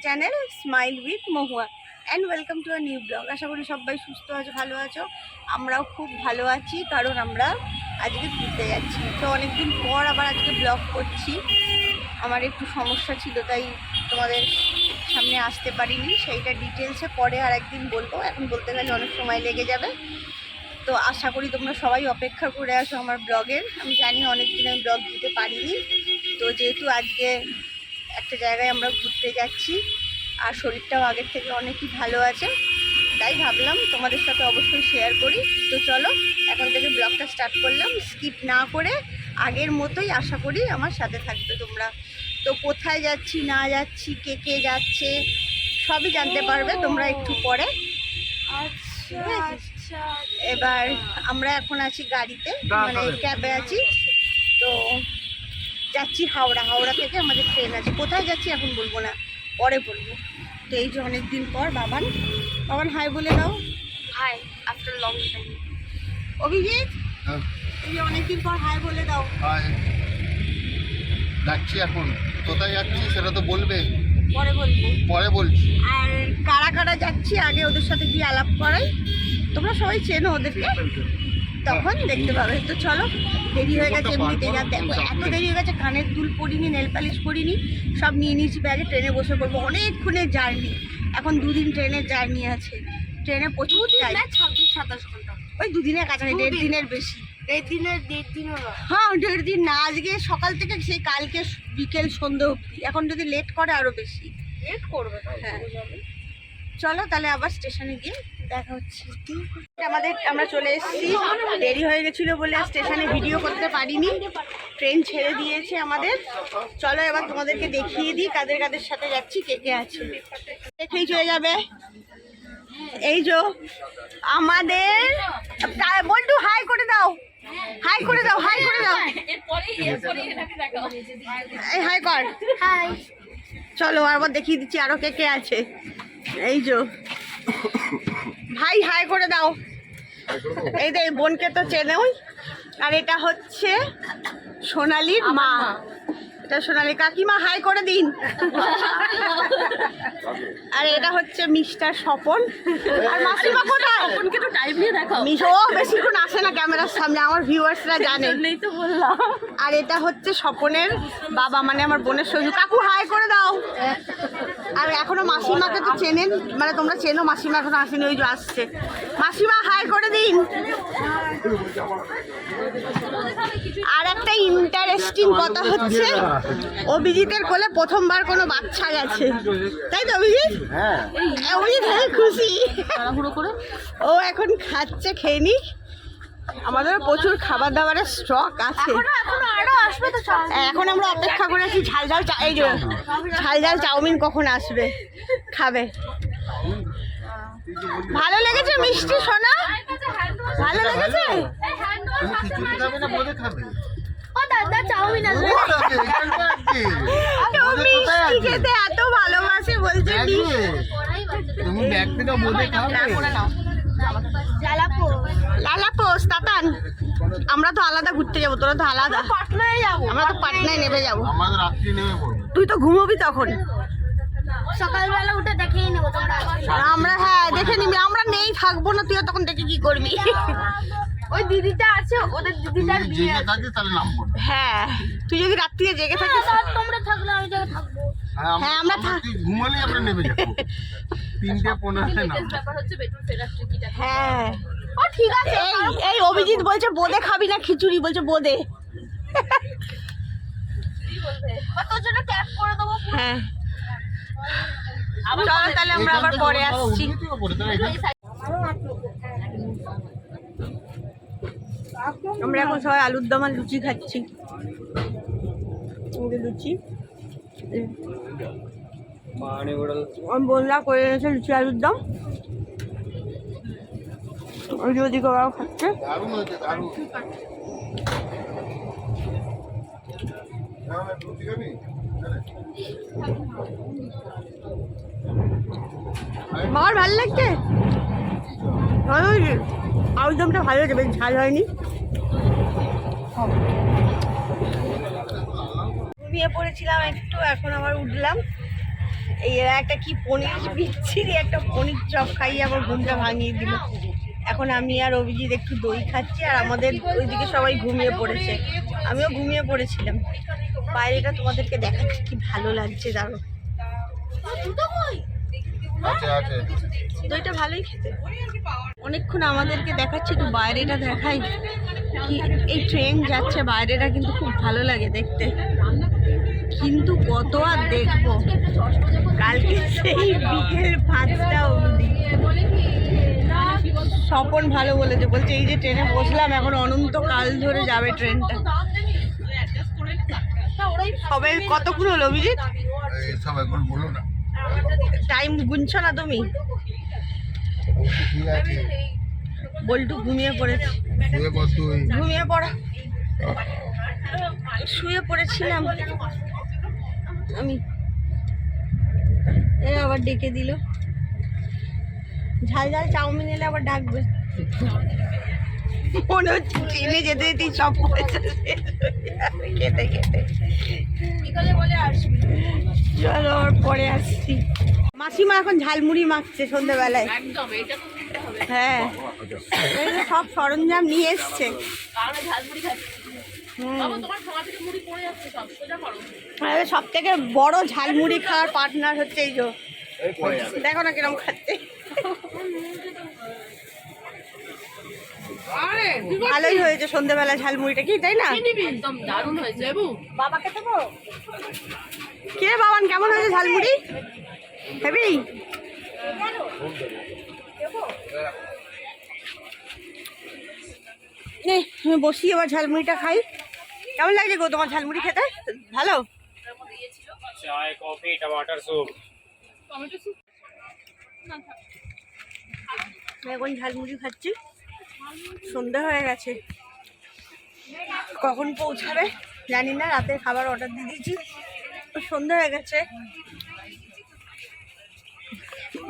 Channel smile with Mahua and welcome to a new blog. আশা করি সবাই সুস্থ আছো, ভালো আছো। আমরাও খুব ভালো আছি, কারণ আমরা আজকে ঘুরতে যাচ্ছি। তো অনেকদিন পর আবার আজকে ব্লগ করছি। আমার একটু সমস্যা ছিল, তাই তোমাদের সামনে আসতে পারিনি। সেইটা ডিটেলসে পরে আর একদিন বলবো, এখন বলতে গেলে অনেক সময় লেগে যাবে। তো আশা করি তোমরা সবাই অপেক্ষা করে আসো আমার ব্লগের। আমি জানি অনেকদিন আমি ব্লগ দিতে পারিনি, তো যেহেতু আজকে একটা জায়গায় আমরা ঘুরতে যাচ্ছি আর শরীরটাও আগের থেকে অনেকই ভালো আছে, তাই ভাবলাম তোমাদের সাথে অবশ্যই শেয়ার করি। তো চলো এখন থেকে ব্লগটা স্টার্ট করলাম, স্কিপ না করে আগের মতোই আশা করি আমার সাথে থাকবে তোমরা। তো কোথায় যাচ্ছি না যাচ্ছি, কে কে যাচ্ছে সবই জানতে পারবে তোমরা একটু পরে। এবার আমরা এখন আছি গাড়িতে, মানে ক্যাবে আছি। তো যাচ্ছি হাওড়া থেকে আমাদের ট্রেন আছে। কোথায় যাচ্ছি এখন বলবো না, পরে বলবো। তো এই যে অনেকদিন পর বাবান হাই বলে দাও। Hi after long time. Abhijit, তুমি অনেকদিন পর হাই বলে দাও। হাই। যাচ্ছি এখন, কোথায় যাচ্ছি সেটা তো বলবে, পরে বলবো। পরে বলছি। আর কারা কারা যাচ্ছি আগে ওদের সাথে গিয়ে আলাপ করাই, তোমরা সবাই চেনো ওদেরকে, তখন দেখতে পাবে। তো চলো, দেরি হয়ে গেছে এমনিতে। যা দেখো এত দেরি হয়ে গেছে, কানের দুল পরিনি, নেল পালিশ করিনি, সব নিয়ে নিয়েছি ব্যাগে। ট্রেনে বসে পড়বো, অনেকক্ষণের জার্নি। এখন 2 দিন ট্রেনের জার্নি আছে। ট্রেনে প্রচুর টাইম, 26-27 ঘন্টা। ওই 2 দিনের কাছাকাছি, 1.5 দিনের বেশি। 1.5 দিনও না। হ্যাঁ, 1.5 দিন না। আজকে সকাল থেকে সেই কালকে বিকেল সন্ধ্যে অবধি। এখন যদি লেট করে আরও বেশি লেট করবে। হ্যাঁ চলো তাহলে আবার স্টেশনে গিয়ে দেখা হচ্ছে। আমরা চলে এসেছি, দেরি হয়ে গেছিলো বলে স্টেশনে ভিডিও করতে পারিনি। ট্রেন ছেড়ে দিয়েছে আমাদের। চলো এবার তোমাদেরকে দেখিয়ে দিই কাদের কাদের সাথে যাচ্ছি, কে কে আছে। দেখেই চলে যাবে। এই যে আমাদের বল্টু, হাই করে দাও, হাই করে দাও, হাই করে দাও, এই হাই কর। হাই। চলো আবার দেখিয়ে দিচ্ছি আরো কে কে আছে। এই যে ভাই হাই করে দাও। এই যে বোনকে তো চেনোই। আর এটা হচ্ছে সোনালির মা, এটা সোনালি কাকিমা, হাই করে দিন। আর এটা হচ্ছে মিস্টার স্বপন। আর মাসিমা কোথায়? স্বপনকে তো টাইম দিয়ে দেখাও। ও বেশিক্ষণ আসে না ক্যামেরার সামনে, আমার ভিউয়ার্সরা জানে। তো বললাম। আর এটা হচ্ছে স্বপনের বাবা, মানে আমার বোনের শ্বশুর। কাকু হাই করে দাও। আর এখনো মাসিমাকে তো চেনেন, মানে তোমরা চেনো, মাসিমা এখনো আসেনি, ওই যে আসছে। মাসিমা হাই করে দিন। আর একটা ইন্টারেস্টিং কথা হচ্ছে, অভিজিতের কোলে প্রথমবার কোনো বাচ্চা গেছে, তাই তো অভিজিৎ? হ্যাঁ, অভিজিৎ খুশি। ও এখন খাচ্ছে, খেয়ে নি। আমাদের প্রচুর খাবার দাবারের স্টক আছে, এখন আমরা অপেক্ষা করে আছি। এই যে ঝাল চাউমিন কখন আসবে, খাবে। ভালো লেগেছে মিষ্টি সোনা? ভালো লেগেছে? ও দাদা চাউমিন আসবে। মিষ্টি খেতে এত ভালোবাসে, বলছে লালাপোস তাতান। আমরা তো আলাদা ঘুরতে যাবো, তোরা তো আলাদা। পাটনায় যাবো, আমরা তো পাটনায় নেমে যাবো। তুই তো ঘুমোবি তখন, সকালবেলা উঠে দেখেই নেবো আমরা। হ্যাঁ দেখে নিবি, আমরা নেই থাকবো না, তুই তখন দেখে কি করবি? ওই দিদিটা আছে, ওদের দিদিটার বিয়ে আছে। হ্যাঁ, তুই যদি রাত্রিরে জেগে থাকিস, তোমরা থাকলে আমি জেগে থাকবো। হ্যাঁ আমরা ঘুমালেই আমরা নেমে যাবো। 3:15 না। হ্যাঁ ও ঠিক আছে। এই অভিজিৎ বলছে বোঁদে খাবি না খিচুড়ি, বলছে বোঁদে। হ্যাঁ চলো তাহলে আমরা আবার পরে আসছি। আমরা এখন সবাই আলুর দম আর লুচি খাচ্ছি। লুচি বোনরা করে এনেছে, লুচি আলুর দম। ওদিকে ওরাও খাচ্ছে। আমার ভালো লাগছে, ভালো হয়েছে। আলুর দমটা ভালো হয়েছে, বেশ ঝাল হয়নি। ঘুমিয়ে পড়েছিলাম একটু, এখন আবার উঠলাম। এই এরা একটা কি পনির বিচ্ছিরি একটা পনির চপ খাইয়ে আমার ঘুমটা ভাঙিয়ে দিল। এখন আমি আর অভিজিৎ একটু দই খাচ্ছি, আর আমাদের ওইদিকে সবাই ঘুমিয়ে পড়েছে, আমিও ঘুমিয়ে পড়েছিলাম। বাইরেটা তোমাদেরকে দেখাচ্ছি, কি ভালো লাগছে দারুণ। দইটা ভালোই খেতে। অনেকক্ষণ আমাদেরকে দেখাচ্ছি, একটু বাইরেটা দেখাই। কি এই ট্রেন যাচ্ছে, বাইরেটা কিন্তু খুব ভালো লাগে দেখতে, কিন্তু কত আর দেখবো। কালকে সেই বিকেল 5টা অবধি। স্বপন ভালো বলেছে, বলছে এই যে ট্রেনে বসলাম এখন অনন্তকাল ধরে যাবে ট্রেনটা। সবাই কতক্ষণ হলো অভিজিৎ? টাইম গুনছো না তুমি? বল্টু ঘুমিয়ে পড়েছে। ঘুমিয়ে পড়া, শুয়ে পড়েছিলাম আমি। এরা আবার ডেকে দিল, ঝাল ঝাল চাউমিন এলে আবার ডাকবে। মনে হচ্ছে ট্রেনে যেতে যেতেই সব খেতে খেতে। চলো আর পরে আসছি। মাসিমা এখন ঝালমুড়ি মাখছে সন্ধ্যেবেলায়। হ্যাঁ, এই যে সব সরঞ্জাম নিয়ে এসছে। সব থেকে বড় ঝালমুড়ি খাওয়ার পার্টনার হচ্ছে এই যে, দেখো না কিরম খাচ্ছে। ভালোই হয়েছে সন্ধ্যেবেলা ঝালমুড়িটা, কি তাই না? একদম দারুণ হয়েছে। বাবাকে দেবো। কে বাবান, কেমন হয়েছে ঝালমুড়ি? হেবি। আমি বসি এবার ঝালমুড়িটা খাই। কেমন লাগছে গো তোমার ঝালমুড়ি খেতে? ভালো? चाय कॉफी टमाटर सूप। এখন ঝালমুড়ি খাচ্ছি, সন্ধ্যা হয়ে গেছে, কখন পৌঁছাবে জানি না। রাতে খাবার অর্ডার দিয়ে দিয়েছি, সন্ধ্যা হয়ে গেছে।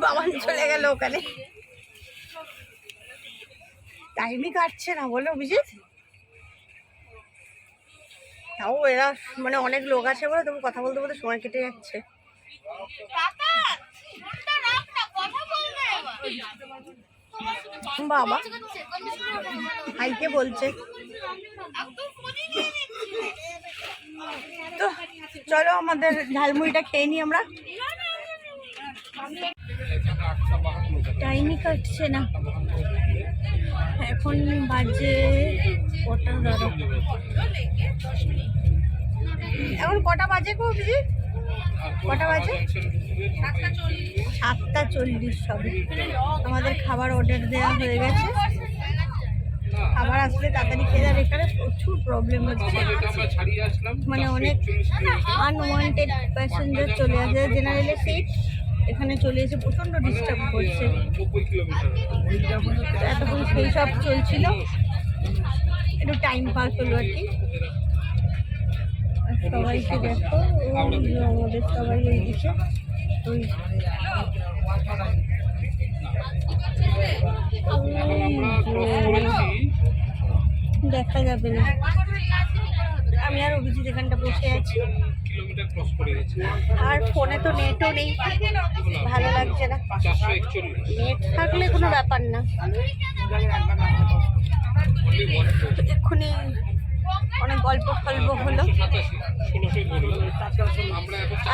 বাবান চলে গেল ওখানে, টাইমই কাটছে না বলো অভিজিৎ। তাও এরা মানে অনেক লোক আছে বলে তবু কথা বলতে বলতে সময় কেটে যাচ্ছে। বাবা ভাইকে বলছে। তো চলো আমাদের ঝালমুড়িটা খেয়ে নিই আমরা। টাইমই কাটছে না, এখন বাজে কটা? ধরো এখন কটা বাজে গো অভিজিৎ? কটা বাজে? 7:40 সবে। আমাদের খাবার অর্ডার দেওয়া হয়ে গেছে, খাবার আসলে তাড়াতাড়ি খেয়ে যাবে। এখানে প্রচুর প্রবলেম হচ্ছে, মানে অনেক আনওয়ান্টেড প্যাসেঞ্জার চলে আসে। জেনারেলের সিট এখানে চলে এসে প্রচণ্ড ডিস্টার্ব করছে। এতক্ষণ সেই সব চলছিল, একটু টাইম পাস হলো আর কি। সবাইকে দেখো, আমাদের সবাই এই দিকে দেখা যাবে না। আমি আর অভিজিৎ এখানটা বসে আছি, আর ফোনে তো নেটও নেই, ভালো লাগছে না। নেট থাকলে কোনো ব্যাপার না। এক্ষুনি অনেক গল্প ফল্প হলো,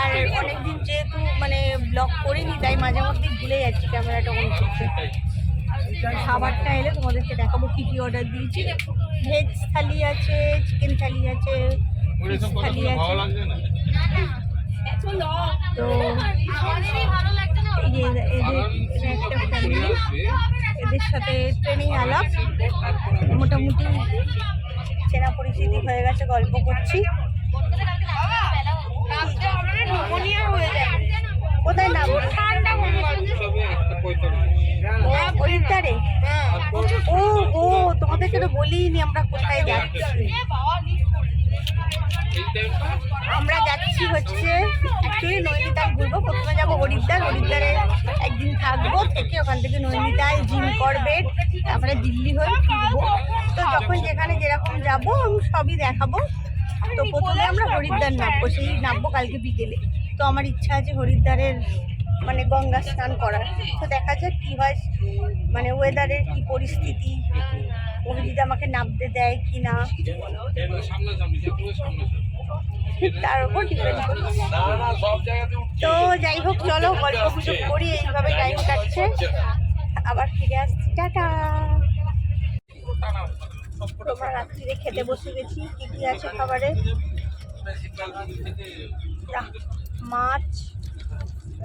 আর অনেকদিন যেহেতু মানে ব্লগ করিনি তাই মাঝে মধ্যে ভুলে যাচ্ছি ক্যামেরাটা অন করতে। খাবারটা এলে তোমাদেরকে দেখাবো কি কি অর্ডার দিয়েছি। ভেজ থালি আছে, চিকেন থালি আছে, ফিশ থালি আছে। তো এই যে এদের একটা ফ্যামিলি, এদের সাথে ট্রেনিং আলাপ, মোটামুটি চেনা পরিচিতি হয়ে গেছে, গল্প করছি। কোথায় নাম? হরিদ্বারে। ও ও তোমাদেরকে তো বলিনি আমরা কোথায় যাচ্ছি। আমরা যাচ্ছি হচ্ছে অ্যাকচুয়ালি নৈনিতাল ঘুরবো। প্রথমে যাবো হরিদ্বার, হরিদ্বারে একদিন থাকবো, থেকে ওখান থেকে নৈনিতাল, জিম করবেট, তারপরে দিল্লি হয়ে ফিরবো। তো যখন যেখানে যেরকম যাবো আমি সবই দেখাবো। তো প্রথমে আমরা হরিদ্বার নামবো, সেই নামবো কালকে বিকেলে। তো আমার ইচ্ছা আছে হরিদ্বারের মানে গঙ্গা স্নান করার। তো দেখা যাক কী হয়, মানে ওয়েদারের কী পরিস্থিতি, ওরা যদি আমাকে নামতে দেয় কি না তার উপর ডিপেন্ড করি। তো যাই হোক, চলো গল্প গুজব করি, এইভাবে টাইম কাটছে। আবার ফিরে আসছি, টাটা। তোমরা রাত্রিরে খেতে বসে গেছি। কি কি আছে খাবারে? মাছ,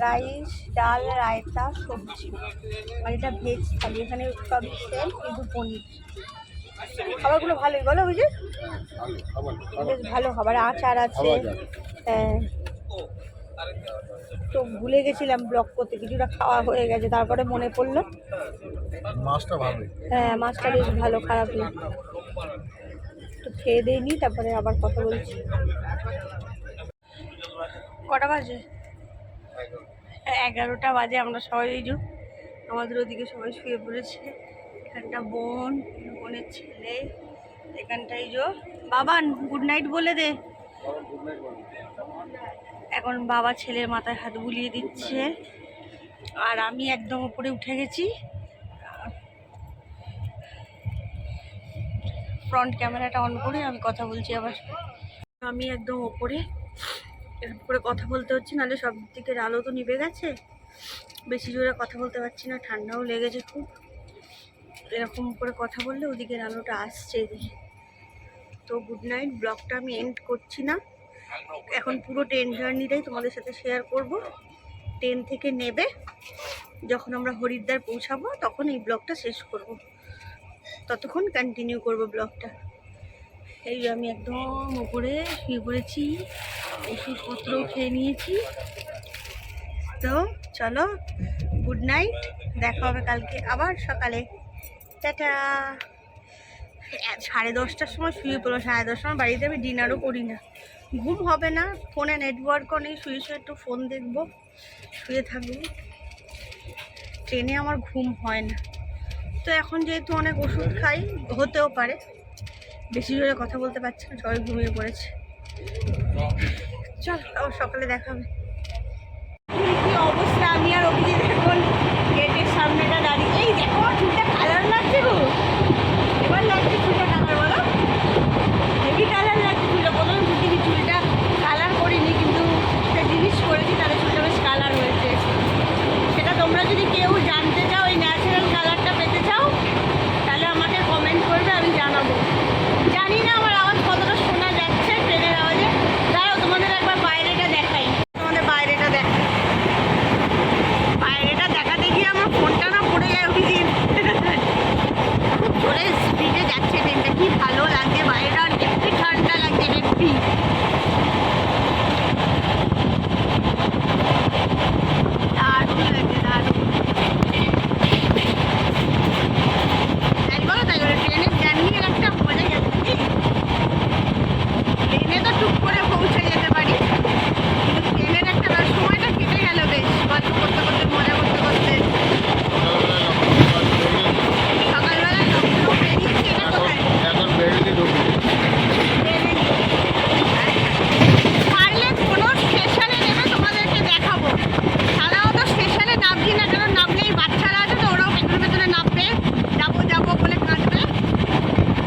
রাইস, ডাল, রায়তা, সবজি। মানে এটা ভেজ থালি, এখানে সবই সেম কিন্তু পনির। খাবারগুলো ভালোই বলো বুঝলি, বেশ ভালো খাবার, আচার আছে। হ্যাঁ, তো ভুলে গেছিলাম ব্লগ করতে, কিছুটা খাওয়া হয়ে গেছে, তারপরে মনে পড়লো। মাছটা ভালো। হ্যাঁ, মাছটা বেশ ভালো, খারাপ না। তো খেয়ে দিইনি, তারপরে আবার কথা বলছি। কটা বাজে? 11টা বাজে। আমরা সবাই এই যে আমাদের ওদিকে সবাই শুয়ে পড়েছে। এখানটা বোন, বোনের ছেলে, এখানটাই যে বাবান গুড নাইট বলে দে। এখন বাবা ছেলের মাথায় হাত বুলিয়ে দিচ্ছে, আর আমি একদম উপরে উঠে গেছি। ফ্রন্ট ক্যামেরাটা অন করে আমি কথা বলছি। আবার আমি একদম ওপরে, এরকম করে কথা বলতে হচ্ছে, নাহলে সব দিকের আলো তো নিভে গেছে। বেশি জোরে কথা বলতে পারছি না, ঠান্ডাও লেগেছে খুব। এরকম করে কথা বললে ওদিকের আলোটা আসছে এদিকে। তো গুড নাইট, ব্লগটা আমি এন্ড করছি না, এখন পুরো ট্রেন জার্নিটাই তোমাদের সাথে শেয়ার করব। ট্রেন থেকে নেবে যখন আমরা হরিদ্বার পৌঁছাবো তখন এই ব্লগটা শেষ করব, ততক্ষণ কন্টিনিউ করব ব্লগটা। এই আমি একদম উপরে শুয়ে পড়েছি, ওষুধপত্রও খেয়ে নিয়েছি। তো চলো, গুড নাইট, দেখা হবে কালকে আবার সকালে, টাটা। 10:30টার সময় শুয়ে পড়লো, 10:30টার সময় বাড়িতে আমি ডিনারও করি না, ঘুম হবে না, ফোনে নেটওয়ার্কও নেই, শুয়ে শুয়ে একটু ফোন দেখবো, শুয়ে থাকবো। ট্রেনে আমার ঘুম হয় না। তো এখন যেহেতু অনেক ওষুধ খাই, হতেও পারে বেশি জোরে কথা বলতে পারছি না, সবাই ঘুমিয়ে পড়েছে। চল আবার সকালে দেখা হবে। কি অবস্থা, আমি আর অভিজিৎ এখন গেটের সামনেটা দাঁড়িয়ে। এই দেখো চুলটা কালার লাগছে গো, এবার লাগছে চুলটা কালার, বলো হেভি কালার লাগছে চুলটা। প্রথমে বুঝিনি চুলটা কালার করিনি, কিন্তু একটা জিনিস করেছি তাহলে চুলটা বেশ কালার হয়েছে। সেটা তোমরা যদি কেউ জানতে চাও, এই ন্যাচারাল কালারটা পেতে চাও, তাহলে আমাকে কমেন্ট করবে, আমি জানাবো। জানি না আমার আওয়াজ কতটা শোনা যাচ্ছে ট্রেনের আওয়াজে। দাঁড়াও তোমাদের একবার বাইরেটা দেখাই, তোমাদের বাইরেটা দেখাই। বাইরেটা দেখাতে গিয়ে আমার ফোনটা না পড়ে যায় অভিজিৎ। খুব জোরে স্পিডে যাচ্ছে ট্রেনটা, কি ভালো লাগছে বাইরেটা, আর একটু ঠান্ডা লাগছে একটু। দারুণ লাগছে, দারুণ। তাই বলো, তাই বলো, ট্রেনের জার্নি একটা মজা যাচ্ছে। ট্রেনে তো টুক করে পৌঁছে যেতে পারি, কিন্তু ট্রেনের একটা সময়টা কেটে গেল বেশ, গল্প করতে করতে, মজা করতে করতে। সকালবেলায় লোক বেরিয়েছি, এটা কোথায়? এখন বেরিয়ে ঢুকি। পারলে কোনো স্টেশনে নেমে তোমাদেরকে দেখাবো। তারাও তো স্টেশনে নামছি না, কারণ নামলেই বাচ্চারা আছে তো, ওরাও পেছনে পেছনে নামবে, যাবো যাবো বলে কাঁদবে,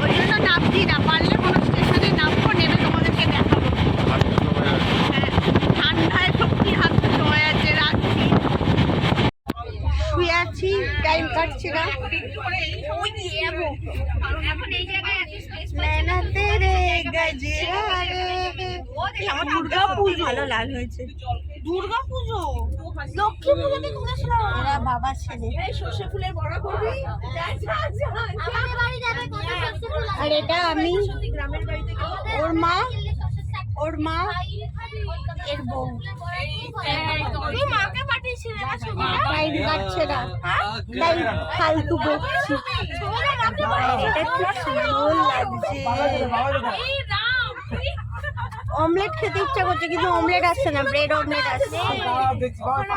ওই জন্য নামছি না। পারলে কোনো স্টেশনে নামবো, নেমে তোমাদেরকে দেখাবো। হ্যাঁ, ঠান্ডায় সত্যি হাঁটতে সময় আছে, রাখছি। শুয়ে আছি, টাইম কাটছে না। আমার দুর্গা পুজো ভালো লাল হয়েছে। দুর্গা পুজো, লক্ষ্মী পুজোতে ঘুরেছিলাম। এরা বাবা ছেলে। সর্ষে ফুলের বড়া করবি? আর এটা আমি, ওর মা, ওর মা, এর বউ। টাইম কাটছে না, তাই ফালতু বকছি। এটা খুব সুন্দর লাগছে। অমলেট খেতে ইচ্ছা করছে, কিন্তু অমলেট আসছে না, ব্রেড অমলেট আসছে।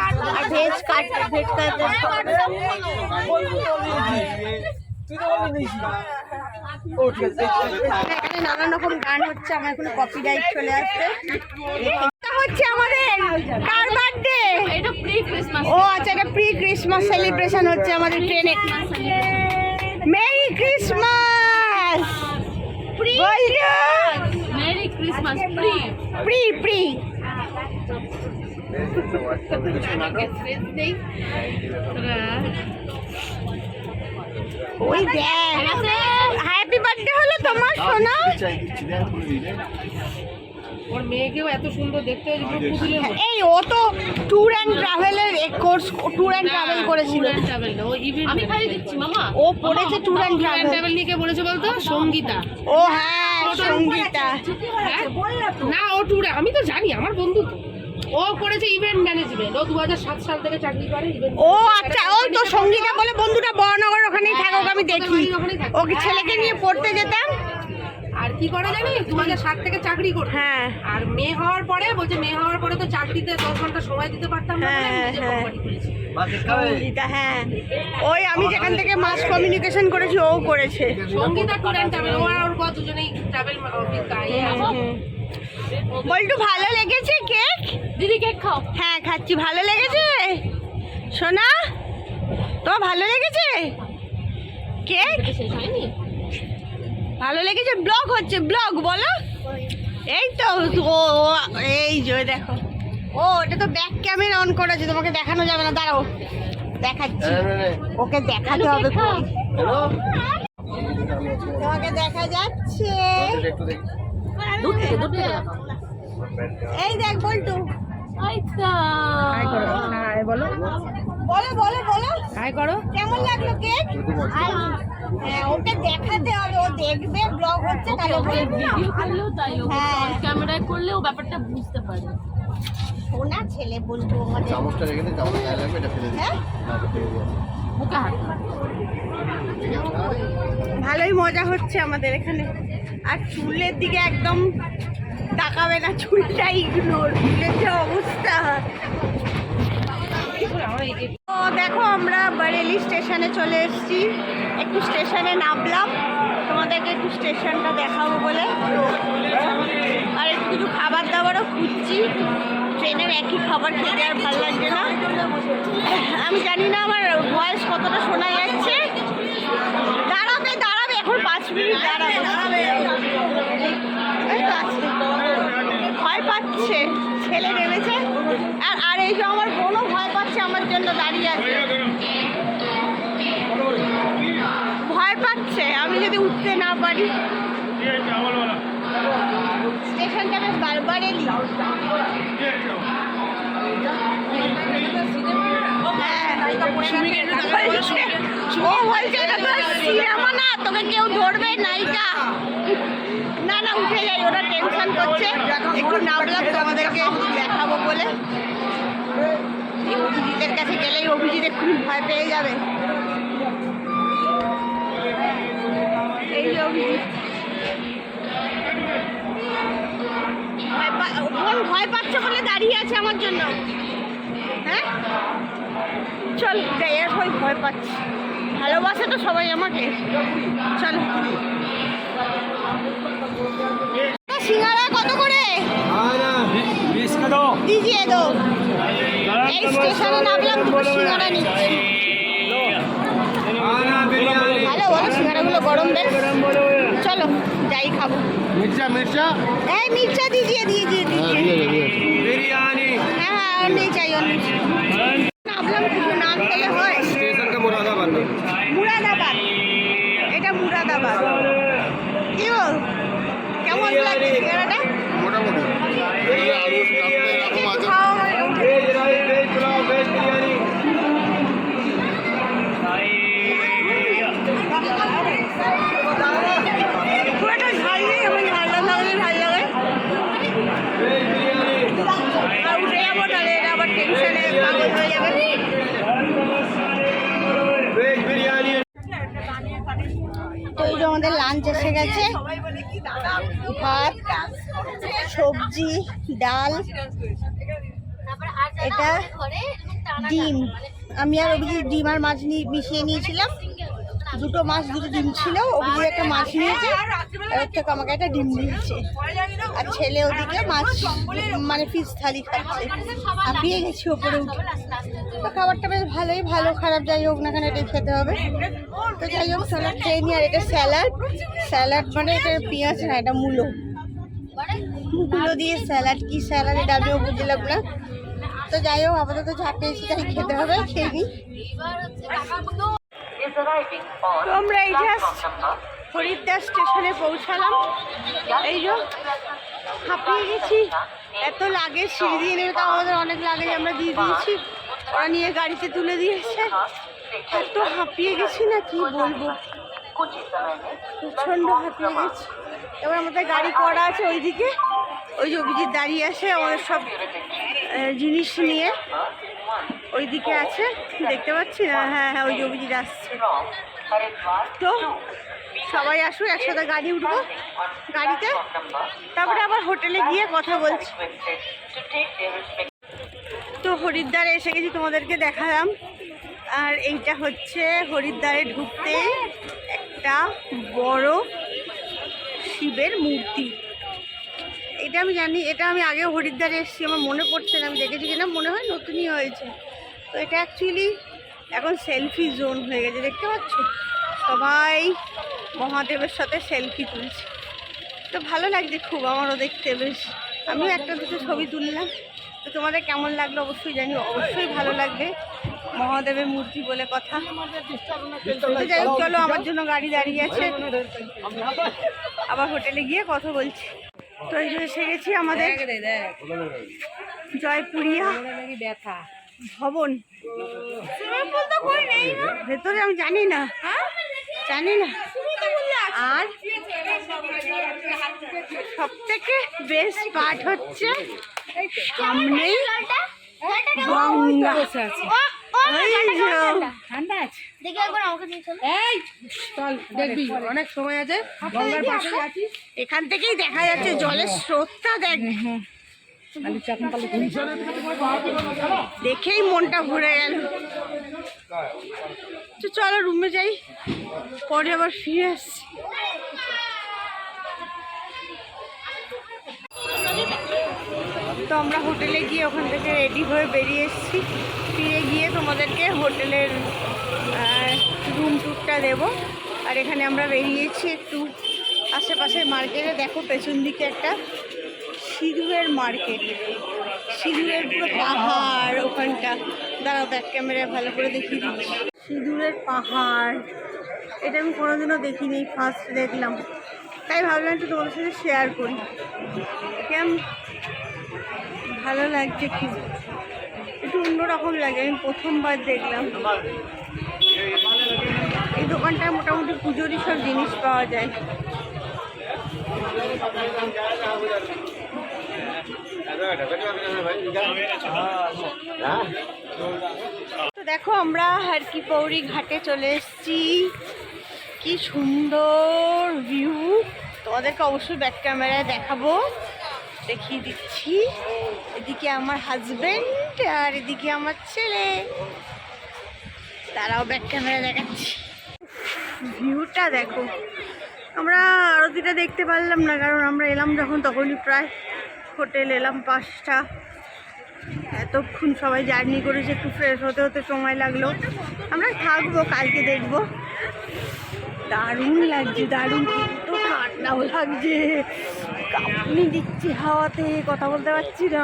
আর ভেজ কাট, ভেজ কাট। এখানে নানান রকম গান হচ্ছে, আমার এখনো কপিরাইট চলে আসছে। হচ্ছে আমাদের কার বার্থডে? এটা প্রি ক্রিসমাস। ও আচ্ছা, এটা প্রি ক্রিসমাস সেলিব্রেশন হচ্ছে আমাদের ট্রেনে। Merry Christmas. Merry Christmas pre. Pre ওই দেখ, হ্যাপি বার্থডে হলো তোমার সোনা। ওর মেয়েকেও এত সুন্দর দেখতে হয়েছে, পুরো পুতুলের মতো। এই ও তো ট্যুর অ্যান্ড ট্রাভেলের কোর্স, ট্যুর অ্যান্ড ট্রাভেল করেছিল। আমি খাই দিচ্ছি মামা। ও পড়েছে ট্যুর অ্যান্ড ট্রাভেল। ট্রাভেল নিয়ে কে বলেছে বলতো? সঙ্গীতা। ও হ্যাঁ, সঙ্গীতা। হ্যাঁ? না ও ট্যুরে, আমি তো জানি, আমার বন্ধু তো। ও করেছে ইভেন্ট ম্যানেজমেন্ট। ও 2007 সাল থেকে চাকরি করে ইভেন্ট। ও আচ্ছা, ও তো সঙ্গীতা বলে বন্ধুটা বড়নগর ওখানেই থাকে, ওকে আমি দেখি। ওকে ছেলেকে নিয়ে পড়তে যেতাম। আর কি করে জানি, 2007 থেকে চাকরি করে। হ্যাঁ আর মেয়ে হওয়ার পরে বলছে, মেয়ে হওয়ার পরে তো চাকরিতে 10 ঘন্টা সময় দিতে পারতাম না, বলে হ্যাঁ, নিজে হ্যাঁ। কোম্পানি করেছি। সঙ্গীতা, হ্যাঁ। ওই আমি যেখান থেকে মাস কমিউনিকেশন করেছি ও করেছে। Sangita tour and travel. ও আর ওর বর দুজনেই ট্রাভেল অফিস গায়ে। বল্টু ভালো লেগেছে কেক? দিদি কেক খাও। হ্যাঁ খাচ্ছি। ভালো লেগেছে সোনা? তো ভালো লেগেছে কেক? শেষ হয়নি। ভালো লেগেছে। ব্লগ হচ্ছে, ব্লগ বলো। এই তো ও এই যে দেখো, ও এটা তো ব্যাক ক্যামেরা অন করেছে, তোমাকে দেখানো যাবে না। দাঁড়াও দেখাচ্ছি, ওকে দেখাতে হবে। তোমাকে দেখা যাচ্ছে। এই দেখ বল্টু। বলো বলো বলো বলো, হাই করো। কেমন লাগলো কেক? হ্যাঁ, ওকে দেখাতে হবে, ও দেখবে ব্লগ হচ্ছে তাহলে বলবে। ভিডিও করলেও তাই, হ্যাঁ। ক্যামেরায় করলেও ব্যাপারটা বুঝতে পারে। সোনা ছেলে বলবো আমাদের। চামচটা রেখে দিন, চামচ গায়ে লাগবে, এটা ফেলে দিন। হ্যাঁ, মুখে হাত। ভালোই মজা হচ্ছে আমাদের এখানে। আর চুলের দিকে একদম তাকাবে না, চুলটা ইগনোর। চুলের যে অবস্থা। তো দেখো, আমরা বারেলি স্টেশনে চলে এসেছি। একটু স্টেশনে নামলাম, তোমাদেরকে একটু স্টেশনটা দেখাবো বলে। আর একটু কিছু খাবার দাবারও খুঁজছি। ট্রেনের একই খাবার খেতে আর ভালো লাগছে না। আমি জানি না আমার ভয়েস কতটা শোনা যাচ্ছে। দাঁড়াবে দাঁড়াবে, এখন 5 মিনিট দাঁড়াবে। এই তো আসছে। ভয় পাচ্ছে, ছেলে নেমেছে। আর এই যে আমার বোনও ভয় পাচ্ছে, আমার জন্য দাঁড়িয়ে আছে। ভয় পাচ্ছে আমি যদি উঠতে না পারি। স্টেশনটা বেশ বারবারেলি। ও বলছে এটা তো সিনেমা না, তোকে কেউ ধরবে নায়িকা। না না, উঠে যাই, ওরা টেনশন করছে। একটু নামলাম তোমাদেরকে দেখাবো বলে। এই অভিজিতের কাছে গেলেই অভিজিৎ একটু ভয় পেয়ে যাবে। এই যে অভিজিৎ ভয় পাচ্ছে বলে দাঁড়িয়ে আছে আমার জন্য। হ্যাঁ চল যাই, আর ভয় পাচ্ছি। ভালোবাসে তো সবাই আমাকে। চল। সিঙ্গারা কত করে দিজিয়ে দো। এই স্টেশনে নামলাম, দুটো সিঙ্গারা নিচ্ছি। ভালো বলো, সিঙ্গারাগুলো গরম বেশ। চলো যাই খাবো। মির্চা মির্চা, এই মির্চা দিজিয়ে দিজিয়ে বিরিয়ানি। হ্যাঁ হ্যাঁ, और नहीं चाहिए, और नहीं चाहिए। নামলাম, কিছু না খেলে হয়। স্টেশন কা মুরাদাবাদ না, মুরাদাবাদ। এটা মুরাদাবাদ। কি বল, কেমন লাগছে সিঙ্গারাটা? মোটামুটি। একটু খাওয়া হয়। Veg rice, veg pulao, veg biryani. খুব একটা ঝাল নেই, আমার ঝালটা থাকলে ঝাল লাগে। আর উঠে যাবো, তাহলে এটা আবার টেনশনে পাগল হয়ে যাবে। ভেজ বিরিয়ানি। তো এই যে আমাদের লাঞ্চ এসে গেছে। ভাত, সবজি, ডাল, এটা ডিম। আমি আর অভিজিৎ ডিম আর মাছ মিশিয়ে নিয়েছিলাম। দুটো মাছ, দুটো ডিম ছিল। অভিজিৎ একটা মাছ নিয়েছে, আর ওর থেকে আমাকে একটা ডিম দিয়েছে। আর ছেলে ওদিকে মাছ মানে ফিশ থালি খাচ্ছে। হাঁপিয়ে গেছি ওপরে উঠে। তো খাবারটা বেশ ভালোই, ভালো খারাপ যাই হোক না কেন এটাই খেতে হবে। তো যাই হোক চলো খেয়ে নিই। আর এটা স্যালাড মানে এটা পেঁয়াজ না, এটা মূলো দিয়ে স্যালাড। কি স্যালাড এটা আমিও বুঝলাম না। তো যাই হোক আপাতত যা পেয়েছি তাই খেতে হবে, খেয়ে নিই। তো আমরা এই জাস্ট হরিদ্বার স্টেশনে পৌঁছালাম। এই যে হাঁপিয়ে গেছি, এত লাগেজ সিঁড়ি দিয়ে নেবে, তাও আমাদের অনেক লাগেজ আমরা দিয়ে দিয়েছি, ওরা নিয়ে গাড়িতে তুলে দিয়েছে। এত হাঁপিয়ে গেছি না কি বলবো, প্রচণ্ড হাঁপিয়ে গেছি। এবার আমাদের গাড়ি করা আছে ওইদিকে, ওই যে অভিজিৎ দাঁড়িয়ে আছে আমাদের সব জিনিস নিয়ে, ওইদিকে আছে দেখতে পাচ্ছি না। হ্যাঁ ওই যে অভিজিৎ আসছে। তো সবাই আসুক, একসাথে গাড়ি উঠবো গাড়িতে, তারপরে আবার হোটেলে গিয়ে কথা বলছি। তো হরিদ্বারে এসে গেছি, তোমাদেরকে দেখালাম। আর এইটা হচ্ছে হরিদ্বারে ঢুকতে একটা বড় শিবের মূর্তি। এটা আমি জানি, এটা আমি আগেও হরিদ্বারে এসেছি, আমার মনে পড়ছে না আমি দেখেছি কিনা, মনে হয় নতুনই হয়েছে। তো এটা অ্যাকচুয়ালি এখন সেলফি জোন হয়ে গেছে, দেখতে পাচ্ছ সবাই মহাদেবের সাথে সেলফি তুলছে। তো ভালো লাগছে খুব, আমারও দেখতে বেশ, আমিও একটা দুটো ছবি তুললাম। তো তোমাদের কেমন লাগলো অবশ্যই জানি, অবশ্যই ভালো লাগবে, মহাদেবের মূর্তি বলে কথা। তো যাই হোক চলো, আমার জন্য গাড়ি দাঁড়িয়ে আছে, আবার হোটেলে গিয়ে কথা বলছি। তো এই যে এসে গেছি আমাদের জয়পুরিয়া ভবন। ভেতরে আমি জানি না। আর সব থেকে বেস্ট পার্ট হচ্ছে সামনেই গঙ্গা। অনেক সময় আছে, গঙ্গার পাশে আছি, এখান থেকেই দেখা যাচ্ছে জলের স্রোতটা। দেখ, দেখেই মনটা ভরে গেল। চলো রুমে যাই, পরে আবার ফিরে আসছি। তো আমরা হোটেলে গিয়ে ওখান থেকে রেডি হয়ে বেরিয়ে এসেছি। ফিরে গিয়ে তোমাদেরকে হোটেলের রুম টুরটা দেবো। আর এখানে আমরা বেরিয়েছি একটু আশেপাশের মার্কেটে। দেখো পেছন দিকে একটা সিঁদুরের মার্কেট, সিঁদুরের পুরো পাহাড় ওখানটা। দাঁড়াও ব্যাক ক্যামেরায় ভালো করে দেখিয়ে দিচ্ছি। সিঁদুরের পাহাড়, এটা আমি কোনোদিনও দেখিনি, ফার্স্ট দেখলাম, তাই ভাবলাম একটু তোমাদের সাথে শেয়ার করি। কেমন ভালো লাগছে, খুব একটু অন্যরকম লাগে, আমি প্রথমবার দেখলাম। এই দোকানটায় মোটামুটি পুজোরই সব জিনিস পাওয়া যায়। তো দেখো আমরা হারকি পৌরি ঘাটে চলে এসেছি। কি সুন্দর ভিউ, তোমাদেরকে অবশ্যই ব্যাক ক্যামেরায় দেখাবো, দেখিয়ে দিচ্ছি। এদিকে আমার হাজবেন্ড আর এদিকে আমার ছেলে, তারাও ব্যাক ক্যামেরা দেখাচ্ছি। ভিউটা দেখো। আমরা আরতিটা দেখতে পারলাম না, কারণ আমরা এলাম যখন তখনই প্রায় হোটেল এলাম 5টা। এতক্ষণ সবাই জার্নি করেছে, একটু ফ্রেশ হতে হতে সময় লাগলো। আমরা থাকবো, কালকে দেখবো। দারুণ লাগছে, দারুণ, কিন্তু ঠান্ডাও লাগছে, কাঁপুনি দিচ্ছি হাওয়াতে, কথা বলতে পারছি না।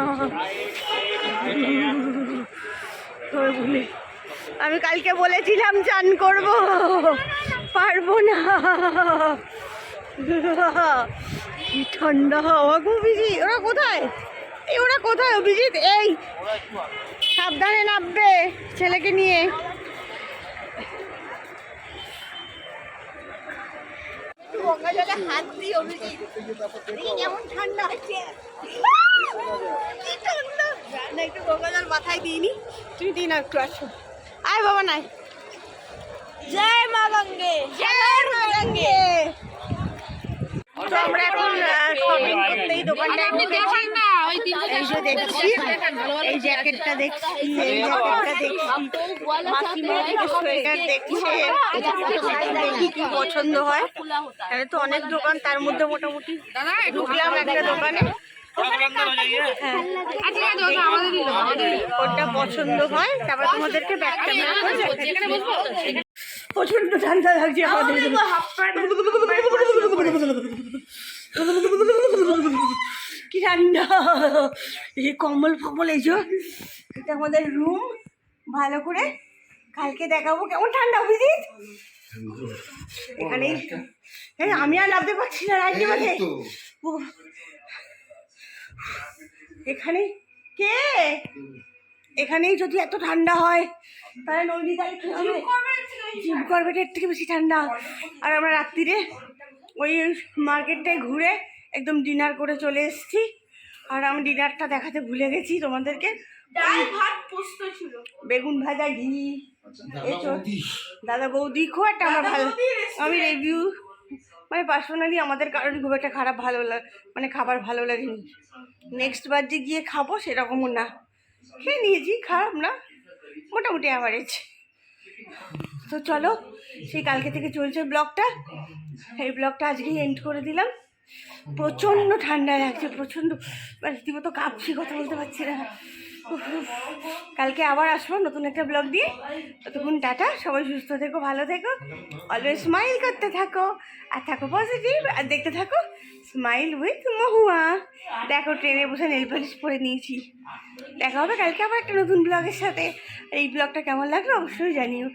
বলে আমি কালকে বলেছিলাম চান করবো, পারবো না, কি ঠান্ডা হাওয়া গো। অভিজিৎ ওরা কোথায়? এই ওরা কোথায় অভিজিৎ? এই সাবধানে নামবে ছেলেকে নিয়ে। গঙ্গা জলে হাত দিই অভিজিৎ, কেমন ঠান্ডা আছে, কি ঠান্ডা না। একটু গঙ্গা জল মাথায় দিইনি, তুমি দিই না একটু। আসো, আয় বাবা নাই। জয় মা গঙ্গে, জয় মা গঙ্গে। তো আমরা এখন শপিং করতে এই দোকানটায় আপনি ঢুকেছি। দেখান না ওই এই যে দেখছি এই জ্যাকেটটা দেখছি এই জ্যাকেটটা দেখছি মাসিমার কিছু সোয়েটার দেখছে দেখি কি পছন্দ হয়। এখানে তো অনেক দোকান, তার মধ্যে মোটামুটি দাদা ঢুকলাম একটা দোকানে। হ্যাঁ, ঠিক আছে ওটা আমাদেরই লোক, আমাদেরই লোক। কোনটা পছন্দ হয় তারপর তোমাদেরকে ব্যাগটা বের করে দেখাচ্ছি। এখানে বসবো প্রচন্ড ঠান্ডা লাগছে আমাদের। কি ঠান্ডা, এই কম্বল ফম্বল এই যে এটা আমাদের রুম। ভালো করে কালকে দেখাবো কেমন ঠান্ডা অভিজিৎ। এখানেই এই আমি আর নামতে পারছি না রাইতে মাঝে। এখানে কে এখানেই যদি এত ঠান্ডা হয় তাহলে নৈনিতালে কি হবে? জিম করবেটের থেকে বেশি ঠান্ডা। আর আমরা রাত্রিরে ওই মার্কেটটায় ঘুরে একদম ডিনার করে চলে এসেছি। আর আমি ডিনারটা দেখাতে ভুলে গেছি তোমাদেরকে। ডাল ভাত পোস্ত ছিল, বেগুন ভাজা, ঘি। এই তো দাদা বৌদি খুব একটা আমার ভালো, আমি রিভিউ মানে পার্সোনালি আমাদের কারোর খুব একটা খারাপ ভালো মানে খাবার ভালো লাগেনি। নেক্সট বার যে গিয়ে খাবো সেরকমও না, খেয়ে নিয়েছি, খারাপ না, মোটামুটি অ্যাভারেজ। তো চলো, সেই কালকে থেকে চলছে ব্লগটা, এই ব্লগটা আজকেই এন্ড করে দিলাম। প্রচণ্ড ঠান্ডা লাগছে, প্রচণ্ড মানে রীতিমতো কাঁপছি, কথা বলতে পারছি না। কালকে আবার আসবো নতুন একটা ব্লগ দিয়ে। ততক্ষণ টাটা, সবাই সুস্থ থেকো, ভালো থেকো, অলওয়েজ স্মাইল করতে থাকো আর থাকো পজিটিভ, আর দেখতে থাকো স্মাইল উইথ মহুয়া। দেখো ট্রেনে বসে নেল পালিশ পরে নিয়েছি। দেখা হবে কালকে আবার একটা নতুন ব্লগের সাথে। এই ব্লগটা কেমন লাগলো অবশ্যই জানিও।